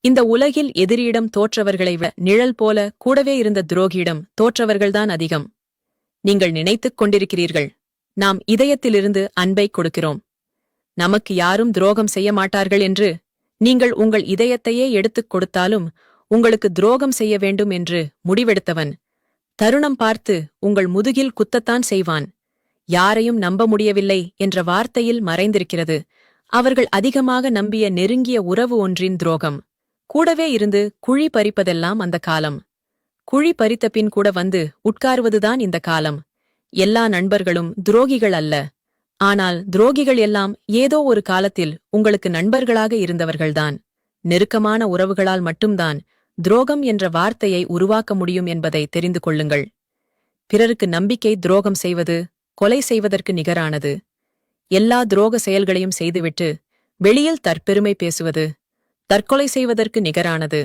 இந்த உலகில் எதிரியிடம் தோற்றவர்களை விட நிழல் போல கூடவே இருந்த துரோகியிடம் தோற்றவர்கள்தான் அதிகம். நீங்கள் நினைத்துக் கொண்டிருக்கிறீர்கள், நாம் இதயத்திலிருந்து அன்பை கொடுக்கிறோம், நமக்கு யாரும் துரோகம் செய்ய மாட்டார்கள் என்று. நீங்கள் உங்கள் இதயத்தையே எடுத்துக் கொடுத்தாலும் உங்களுக்கு துரோகம் செய்ய வேண்டும் என்று முடிவெடுத்தவன் தருணம் பார்த்து உங்கள் முதுகில் குத்தத்தான் செய்வான். யாரையும் நம்ப முடியவில்லை என்ற வார்த்தையில் மறைந்திருக்கிறது அவர்கள் அதிகமாக நம்பிய நெருங்கிய உறவு ஒன்றின் துரோகம். கூடவே இருந்து குழி பறிப்பதெல்லாம் அந்த காலம். குழி பறித்த பின் கூட வந்து உட்காருவதுதான் இந்த காலம். எல்லா நண்பர்களும் துரோகிகள் அல்ல, ஆனால் துரோகிகள் எல்லாம் ஏதோ ஒரு காலத்தில் உங்களுக்கு நண்பர்களாக இருந்தவர்கள்தான். நெருக்கமான உறவுகளால் மட்டும்தான் துரோகம் என்ற வார்த்தையை உருவாக்க முடியும் என்பதை தெரிந்து கொள்ளுங்கள். பிறருக்கு நம்பிக்கை துரோகம் செய்வது கொலை செய்வதற்கு நிகரானது. எல்லா துரோக செயல்களையும் செய்துவிட்டு வெளியில் தற்பெருமை பேசுவது தற்கொலை செய்வதற்கு நிகரானது.